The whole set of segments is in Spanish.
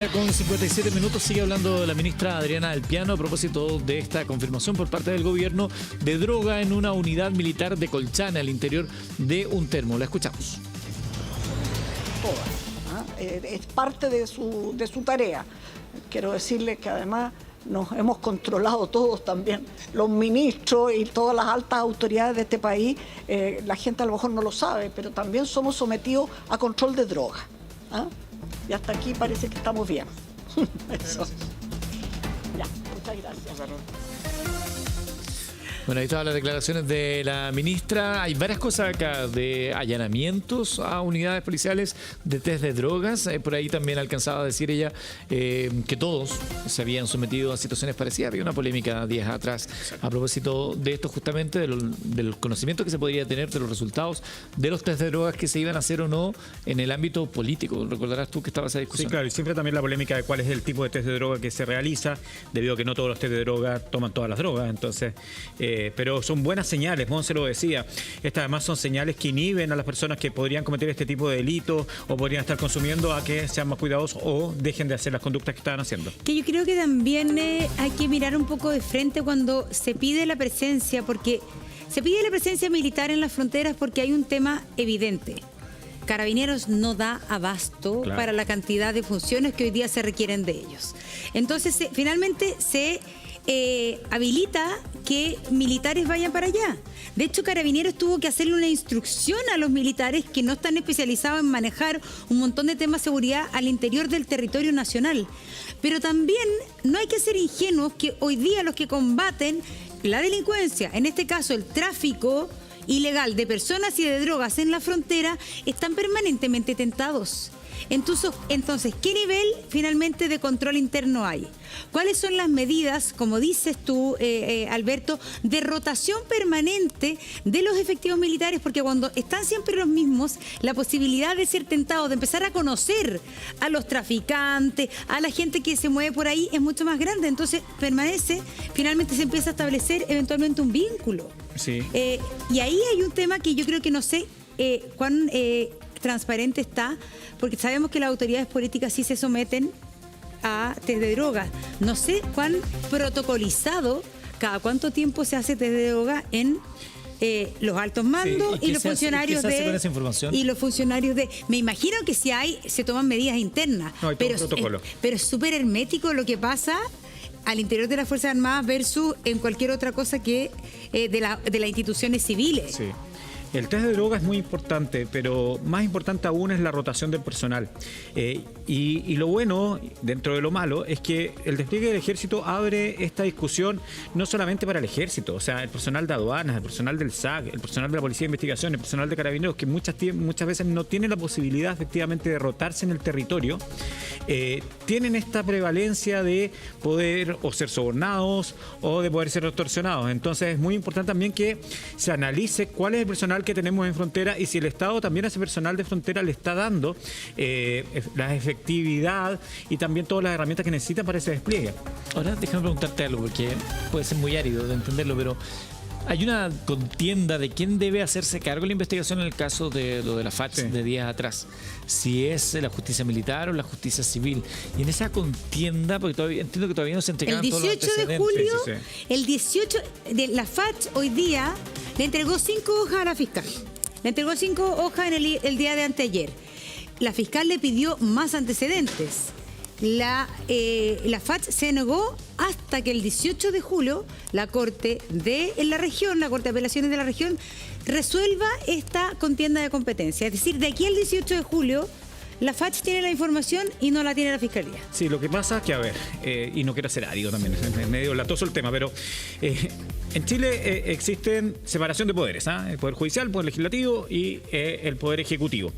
Con 57 minutos sigue hablando la ministra Adriana Alpiano a propósito de esta confirmación por parte del gobierno de droga en una unidad militar de Colchane al interior de un termo. La escuchamos. Es parte de su tarea. Quiero decirle que además nos hemos controlado todos también, los ministros y todas las altas autoridades de este país. La gente a lo mejor no lo sabe, pero también somos sometidos a control de drogas. Y hasta aquí parece que estamos bien. Eso. Ya, muchas gracias. Bueno, ahí estaban las declaraciones de la ministra. Hay varias cosas acá de allanamientos a unidades policiales, de test de drogas. Por ahí también alcanzaba a decir ella que todos se habían sometido a situaciones parecidas. Había una polémica días atrás a propósito de esto, justamente del conocimiento que se podría tener de los resultados de los test de drogas que se iban a hacer o no en el ámbito político. Recordarás tú que estaba esa discusión. Sí, claro, y siempre también la polémica de cuál es el tipo de test de droga que se realiza, debido a que no todos los test de droga toman todas las drogas. Entonces, pero son buenas señales, Monse lo decía. Estas además son señales que inhiben a las personas que podrían cometer este tipo de delitos o podrían estar consumiendo, a que sean más cuidadosos o dejen de hacer las conductas que estaban haciendo. Que yo creo que también hay que mirar un poco de frente cuando se pide la presencia, porque se pide la presencia militar en las fronteras porque hay un tema evidente. Carabineros no da abasto para la cantidad de funciones que hoy día se requieren de ellos. Entonces, finalmente se habilita que militares vayan para allá. De hecho, Carabineros tuvo que hacerle una instrucción a los militares que no están especializados en manejar un montón de temas de seguridad al interior del territorio nacional. Pero también no hay que ser ingenuos que hoy día los que combaten la delincuencia, en este caso el tráfico ilegal de personas y de drogas en la frontera, están permanentemente tentados. Entonces, ¿qué nivel finalmente de control interno hay? ¿Cuáles son las medidas, como dices tú, Alberto, de rotación permanente de los efectivos militares? Porque cuando están siempre los mismos, la posibilidad de ser tentados, de empezar a conocer a los traficantes, a la gente que se mueve por ahí, es mucho más grande. Entonces, finalmente se empieza a establecer eventualmente un vínculo. Sí. Y ahí hay un tema que yo creo que no sé cuán transparente está, porque sabemos que las autoridades políticas sí se someten a test de drogas. No sé cuán protocolizado, cada cuánto tiempo se hace test de droga en los altos mandos y los funcionarios y los funcionarios de... Me imagino que si se toman medidas internas, no, hay todo un protocolo. Pero es súper hermético lo que pasa al interior de las Fuerzas Armadas versus en cualquier otra cosa que de las instituciones civiles. Sí. El test de droga es muy importante, pero más importante aún es la rotación del personal. Y lo bueno, dentro de lo malo, es que el despliegue del ejército abre esta discusión no solamente para el ejército, o sea, el personal de aduanas, el personal del SAC, el personal de la Policía de Investigación, el personal de Carabineros, que muchas veces no tienen la posibilidad efectivamente de rotarse en el territorio, tienen esta prevalencia de poder o ser sobornados o de poder ser extorsionados. Entonces es muy importante también que se analice cuál es el personal que tenemos en frontera y si el Estado también a ese personal de frontera le está dando la efectividad y también todas las herramientas que necesita para ese despliegue. Ahora déjame preguntarte algo, porque puede ser muy árido de entenderlo, pero hay una contienda de quién debe hacerse cargo de la investigación en el caso de lo de la FACH de días atrás. Si es la justicia militar o la justicia civil. Y en esa contienda, porque entiendo que todavía no se entregaron todos los antecedentes. El 18 de julio, el 18 de la FACH hoy día le entregó 5 hojas a la fiscal. Le entregó 5 hojas en el día de anteayer. La fiscal le pidió más antecedentes. La FACH se negó hasta que el 18 de julio la Corte de la región, la Corte de Apelaciones de la región, resuelva esta contienda de competencia. Es decir, de aquí al 18 de julio, la FACH tiene la información y no la tiene la Fiscalía. Sí, lo que pasa es que, a ver, y no quiero ser árido también, es medio latoso el tema, pero en Chile existen separación de poderes, el Poder Judicial, el Poder Legislativo y el Poder Ejecutivo.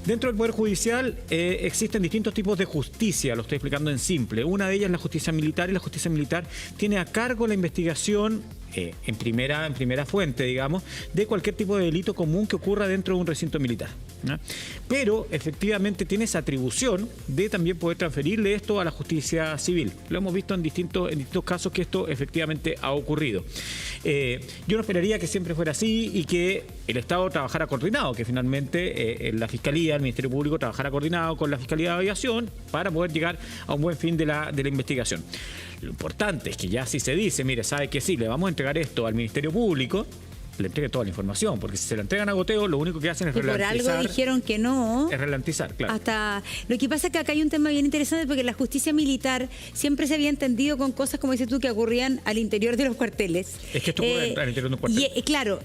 Dentro del Poder Judicial existen distintos tipos de justicia, lo estoy explicando en simple. Una de ellas es la justicia militar, y la justicia militar tiene a cargo la investigación en primera fuente, digamos, de cualquier tipo de delito común que ocurra dentro de un recinto militar, ¿no? Pero efectivamente que tiene esa atribución de también poder transferirle esto a la justicia civil. Lo hemos visto en distintos casos que esto efectivamente ha ocurrido. Yo no esperaría que siempre fuera así y que el Estado trabajara coordinado, que finalmente la Fiscalía, el Ministerio Público trabajara coordinado con la Fiscalía de Aviación para poder llegar a un buen fin de la investigación. Lo importante es que ya si se dice, mire, sabe que sí, le vamos a entregar esto al Ministerio Público, le entregue toda la información, porque si se la entregan a goteo, lo único que hacen es ralentizar. Por algo dijeron que no. Es ralentizar, claro. Hasta lo que pasa es que acá hay un tema bien interesante, porque la justicia militar siempre se había entendido con cosas, como dices tú, que ocurrían al interior de los cuarteles. Es que esto ocurre al interior de un cuartel. Claro,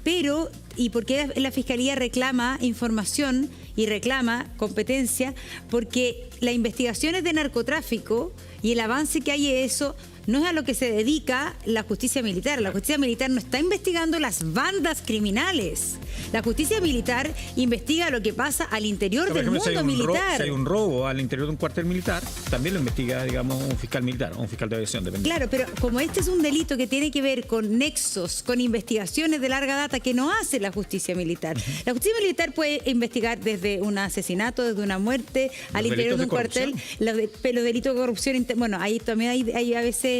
pero ¿y por qué la Fiscalía reclama información y reclama competencia? Porque las investigaciones de narcotráfico y el avance que hay en eso no es a lo que se dedica la justicia militar. La justicia militar no está investigando las bandas criminales. La justicia militar investiga lo que pasa al interior del mundo militar. Si hay un robo al interior de un cuartel militar, también lo investiga, digamos, un fiscal militar o un fiscal de aviación, depende. Claro, pero como este es un delito que tiene que ver con nexos, con investigaciones de larga data que no hace la justicia militar. La justicia militar puede investigar desde un asesinato, desde una muerte, al interior de un cuartel, los delitos de corrupción. Bueno, ahí también hay a veces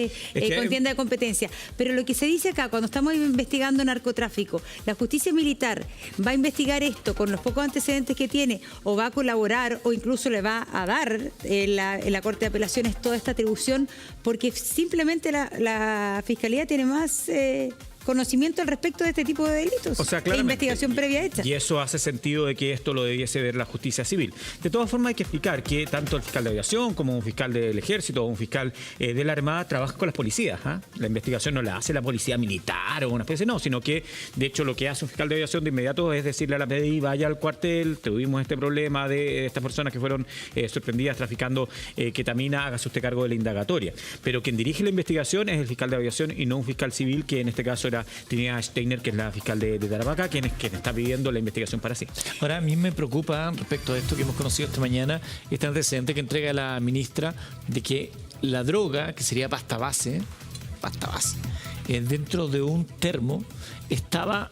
contienda de competencia. Pero lo que se dice acá, cuando estamos investigando narcotráfico, la justicia militar va a investigar esto con los pocos antecedentes que tiene, o va a colaborar, o incluso le va a dar en la Corte de Apelaciones toda esta atribución, porque simplemente la Fiscalía tiene más conocimiento al respecto de este tipo de delitos. O sea, investigación previa hecha. Y eso hace sentido de que esto lo debiese ver la justicia civil. De todas formas, hay que explicar que tanto el fiscal de aviación como un fiscal del ejército o un fiscal de la Armada trabajan con las policías. La investigación no la hace la policía militar o una especie, no, sino que de hecho lo que hace un fiscal de aviación de inmediato es decirle a la PDI, vaya al cuartel, tuvimos este problema de estas personas que fueron sorprendidas traficando ketamina, hágase usted cargo de la indagatoria. Pero quien dirige la investigación es el fiscal de aviación y no un fiscal civil, que en este caso era Trinidad Steiner, que es la fiscal de Tarapacá, quien está pidiendo la investigación para sí. Ahora, a mí me preocupa respecto a esto que hemos conocido esta mañana, este antecedente que entrega la ministra de que la droga, que sería pasta base, dentro de un termo, estaba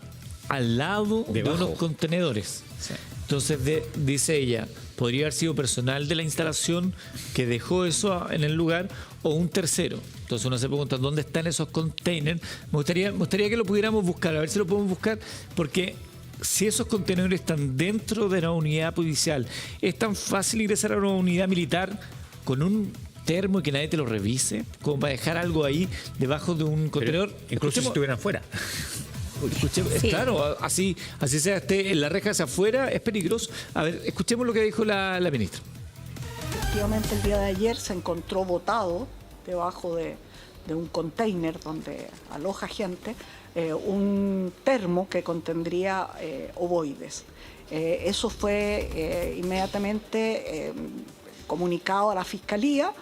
al lado de unos contenedores. Sí. Entonces, dice ella, podría haber sido personal de la instalación que dejó eso en el lugar o un tercero. Entonces uno se pregunta, ¿dónde están esos containers? Me gustaría que lo pudiéramos buscar, a ver si lo podemos buscar, porque si esos contenedores están dentro de una unidad policial, es tan fácil ingresar a una unidad militar con un termo y que nadie te lo revise, como para dejar algo ahí debajo de un contenedor. Pero incluso si estuvieran fuera. Sí. Claro, así sea, esté en la reja hacia afuera, es peligroso. A ver, escuchemos lo que dijo la ministra. Efectivamente, el día de ayer se encontró botado debajo de un container donde aloja gente un termo que contendría ovoides. Eso fue inmediatamente comunicado a la Fiscalía.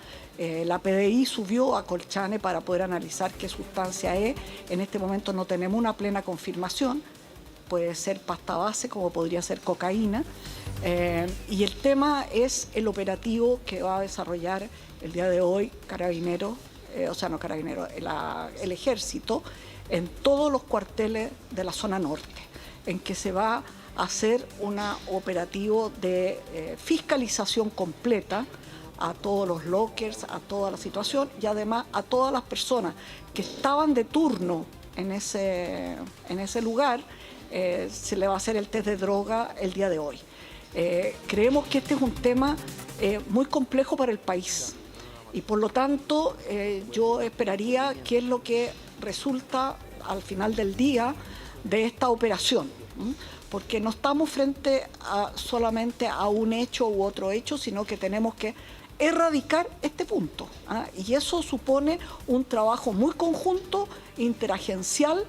La PDI subió a Colchane para poder analizar qué sustancia es. En este momento no tenemos una plena confirmación. Puede ser pasta base, como podría ser cocaína. Y el tema es el operativo que va a desarrollar el día de hoy el Ejército en todos los cuarteles de la zona norte, en que se va a hacer un operativo de fiscalización completa a todos los lockers, a toda la situación y además a todas las personas que estaban de turno en ese lugar. Se le va a hacer el test de droga el día de hoy. Creemos que este es un tema muy complejo para el país y por lo tanto yo esperaría qué es lo que resulta al final del día de esta operación, porque no estamos frente solamente a un hecho u otro hecho, sino que tenemos que erradicar este punto, y eso supone un trabajo muy conjunto, interagencial,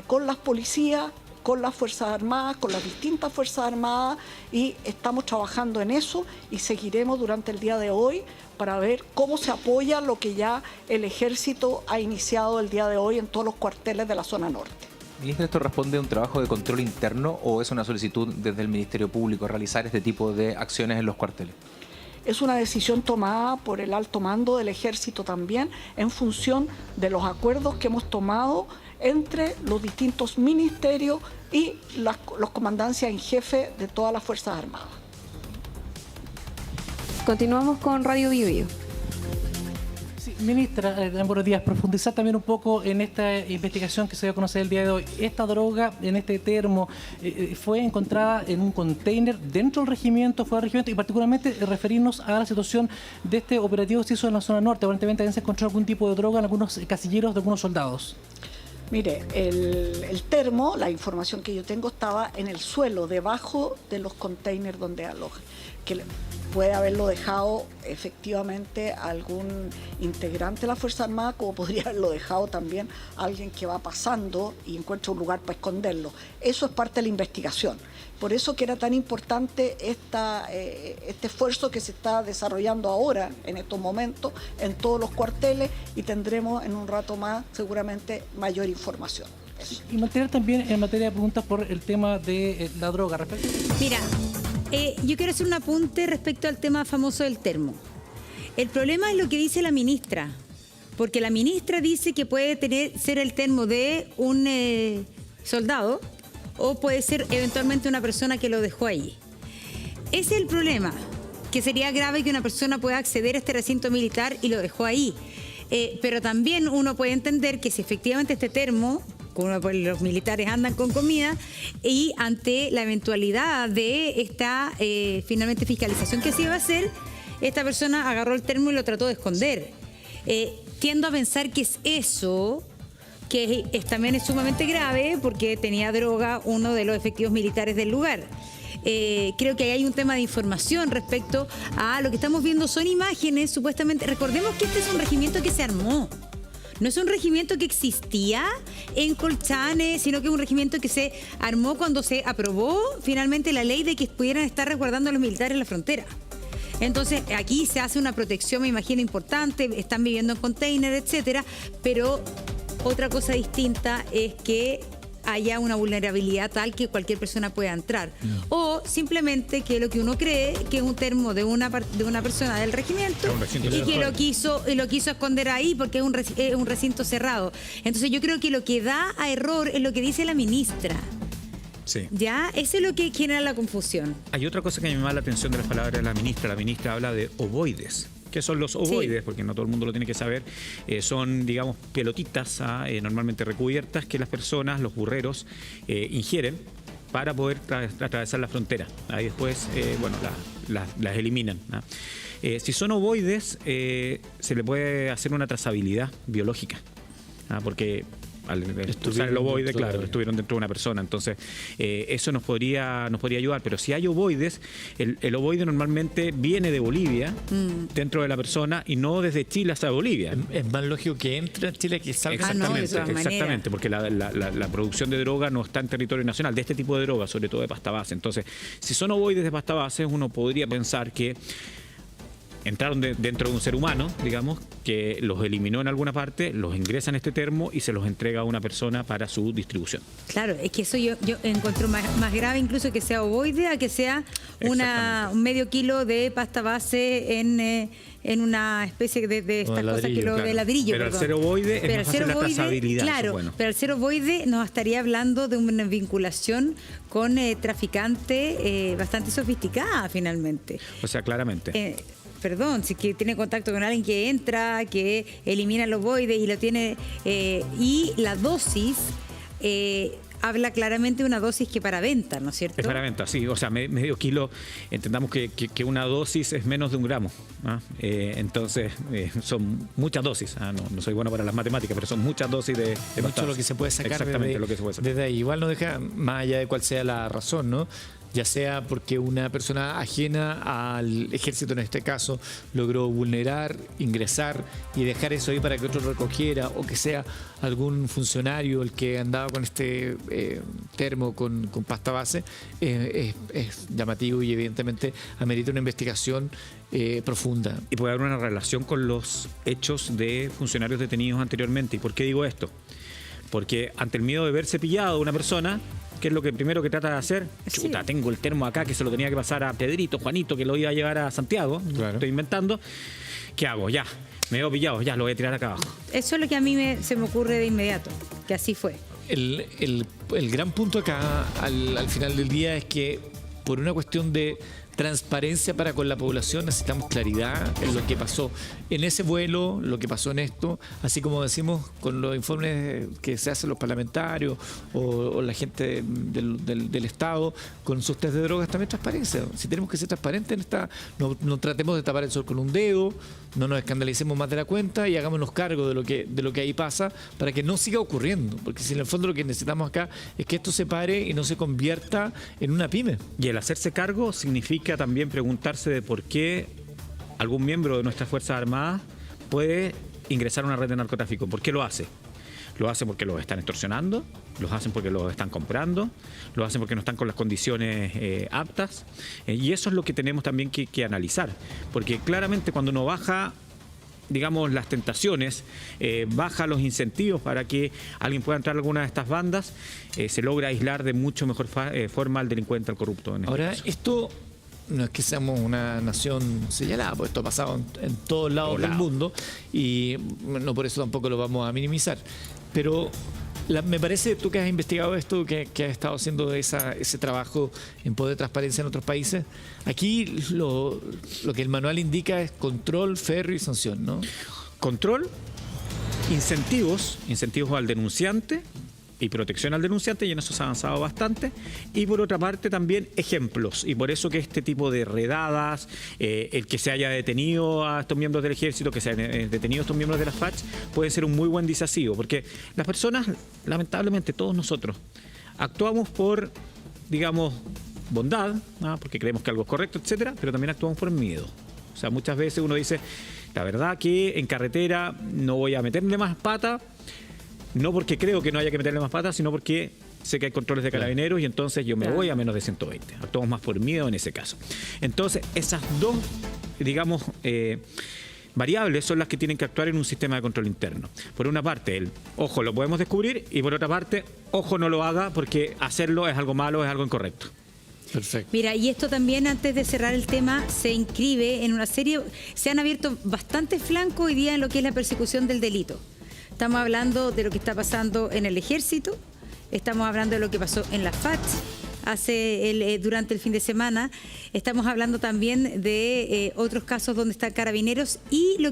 con las policías, con las Fuerzas Armadas, con las distintas Fuerzas Armadas, y estamos trabajando en eso y seguiremos durante el día de hoy para ver cómo se apoya lo que ya el Ejército ha iniciado el día de hoy en todos los cuarteles de la zona norte. Ministra, ¿esto responde a un trabajo de control interno o es una solicitud desde el Ministerio Público realizar este tipo de acciones en los cuarteles? Es una decisión tomada por el alto mando del Ejército también en función de los acuerdos que hemos tomado entre los distintos ministerios y los comandancias en jefe de todas las Fuerzas Armadas. Continuamos con Radio Bio Bio. Sí, ministra, buenos días. Profundizar también un poco en esta investigación que se dio a conocer el día de hoy. Esta droga en este termo fue encontrada en un container dentro del regimiento, fuera del regimiento, y particularmente referirnos a la situación de este operativo que se hizo en la zona norte. Aparentemente también se encontró algún tipo de droga en algunos casilleros de algunos soldados. Mire, el termo, la información que yo tengo, estaba en el suelo, debajo de los containers donde aloja, que puede haberlo dejado efectivamente algún integrante de la Fuerza Armada, como podría haberlo dejado también alguien que va pasando y encuentra un lugar para esconderlo. Eso es parte de la investigación. Por eso que era tan importante este esfuerzo que se está desarrollando ahora, en estos momentos, en todos los cuarteles, y tendremos en un rato más seguramente mayor información. Eso. Y mantener también en materia de preguntas por el tema de la droga. Mira, yo quiero hacer un apunte respecto al tema famoso del termo. El problema es lo que dice la ministra, porque la ministra dice que puede ser el termo de un soldado o puede ser eventualmente una persona que lo dejó allí. Ese es el problema, que sería grave que una persona pueda acceder a este recinto militar y lo dejó ahí. Pero también uno puede entender que si efectivamente este termo, como los militares andan con comida, y ante la eventualidad de esta finalmente fiscalización que se iba a hacer, esta persona agarró el termo y lo trató de esconder. Tiendo a pensar que es eso, que también es sumamente grave porque tenía droga uno de los efectivos militares del lugar. Creo que ahí hay un tema de información respecto a lo que estamos viendo. Son imágenes, supuestamente. Recordemos que este es un regimiento que se armó. No es un regimiento que existía en Colchane, sino que es un regimiento que se armó cuando se aprobó finalmente la ley de que pudieran estar resguardando a los militares en la frontera. Entonces, aquí se hace una protección, me imagino, importante. Están viviendo en container, etcétera. Pero otra cosa distinta es que haya una vulnerabilidad tal que cualquier persona pueda entrar. O simplemente que lo que uno cree que es un termo de una persona del regimiento y que lo quiso esconder ahí porque es un recinto cerrado. Entonces yo creo que lo que da a error es lo que dice la ministra. Sí. Ya, eso es lo que genera la confusión. Hay otra cosa que me llama la atención de las palabras de la ministra. La ministra habla de ovoides. ¿Qué son los ovoides? Sí. Porque no todo el mundo lo tiene que saber. Son, digamos, pelotitas normalmente recubiertas que las personas, los burreros, ingieren para poder atravesar la frontera. Ahí después, las eliminan, ¿no? Si son ovoides, se le puede hacer una trazabilidad biológica, ¿no? Porque al usar el ovoide, claro, estuvieron dentro de una persona. Entonces, eso nos podría ayudar. Pero si hay ovoides, el ovoide normalmente viene de Bolivia, dentro de la persona, y no desde Chile hasta Bolivia. Es más lógico que entre a Chile que salga. Exactamente, porque la producción de droga no está en territorio nacional, de este tipo de droga, sobre todo de pasta base. Entonces, si son ovoides de pasta base, uno podría pensar que entraron dentro de un ser humano, digamos, que los eliminó en alguna parte, los ingresa en este termo y se los entrega a una persona para su distribución. Claro, es que eso yo encuentro más grave incluso que sea ovoide a que sea un medio kilo de pasta base en una especie de estas cosas que lo de ladrillo. Pero al ser ovoide es más fácil la trazabilidad. Claro, bueno. Pero al ser ovoide nos estaría hablando de una vinculación con traficante bastante sofisticada finalmente. O sea, claramente. Perdón, si que tiene contacto con alguien que entra, que elimina el ovoide y lo tiene, y la dosis habla claramente de una dosis que para venta, ¿no es cierto? Es para venta, sí. O sea, medio kilo, entendamos que una dosis es menos de 1 gramo. ¿Ah? Entonces, son muchas dosis. No soy bueno para las matemáticas, pero son muchas dosis de mucho lo que se puede sacar. Exactamente, lo que se puede sacar. Desde ahí. Igual nos deja, más allá de cuál sea la razón, ¿no? Ya sea porque una persona ajena al ejército, en este caso, logró vulnerar, ingresar y dejar eso ahí para que otro recogiera, o que sea algún funcionario el que andaba con este termo con pasta base, es llamativo y evidentemente amerita una investigación profunda. Y puede haber una relación con los hechos de funcionarios detenidos anteriormente. ¿Y por qué digo esto? Porque ante el miedo de verse pillado una persona, ¿qué es lo que primero que trata de hacer? Sí. Chuta, tengo el termo acá que se lo tenía que pasar a Pedrito, Juanito, que lo iba a llevar a Santiago. Claro. Estoy inventando. ¿Qué hago? Ya, me veo pillado, ya lo voy a tirar acá abajo. Eso es lo que a mí se me ocurre de inmediato, que así fue. El gran punto acá, al final del día, es que por una cuestión de transparencia para con la población, necesitamos claridad en lo que pasó en ese vuelo, lo que pasó en esto, así como decimos con los informes que se hacen los parlamentarios o la gente del Estado con sus test de drogas, también transparencia. Si tenemos que ser transparentes en esta, no tratemos de tapar el sol con un dedo, no nos escandalicemos más de la cuenta y hagámonos cargo de lo que ahí pasa para que no siga ocurriendo, porque si en el fondo lo que necesitamos acá es que esto se pare y no se convierta en una pyme. Y el hacerse cargo significa también preguntarse de por qué algún miembro de nuestras Fuerzas Armadas puede ingresar a una red de narcotráfico. ¿Por qué lo hace? Lo hacen porque los están extorsionando, los hacen porque los están comprando, lo hacen porque no están con las condiciones aptas. Y eso es lo que tenemos también que analizar. Porque claramente cuando uno baja, digamos, las tentaciones, baja los incentivos para que alguien pueda entrar a alguna de estas bandas, se logra aislar de mucho mejor forma al delincuente, al corrupto. Ahora, esto no es que seamos una nación señalada, porque esto ha pasado en todos lados del mundo y no por eso tampoco lo vamos a minimizar. Pero me parece, tú que has investigado esto, que has estado haciendo ese trabajo en pos de transparencia en otros países, aquí lo que el manual indica es control, ferro y sanción, ¿no? Control, incentivos al denunciante y protección al denunciante, y en eso se ha avanzado bastante. Y por otra parte también ejemplos, y por eso que este tipo de redadas, el que se haya detenido a estos miembros del ejército, que se hayan detenido a estos miembros de las FARC, puede ser un muy buen desafío, porque las personas, lamentablemente todos nosotros, actuamos por, digamos, bondad, ¿no? Porque creemos que algo es correcto, etcétera, pero también actuamos por miedo. O sea, muchas veces uno dice, la verdad que en carretera no voy a meterle más pata, no porque creo que no haya que meterle más patas, sino porque sé que hay controles de carabineros y entonces yo me voy a menos de 120. Actuamos más por miedo en ese caso. Entonces, esas dos, digamos, variables son las que tienen que actuar en un sistema de control interno. Por una parte, el ojo lo podemos descubrir, y por otra parte, ojo no lo haga porque hacerlo es algo malo, es algo incorrecto. Perfecto. Mira, y esto también, antes de cerrar el tema, se inscribe en una serie, se han abierto bastantes flancos hoy día en lo que es la persecución del delito. Estamos hablando de lo que está pasando en el ejército, estamos hablando de lo que pasó en la FARC durante el fin de semana, estamos hablando también de otros casos donde están carabineros y lo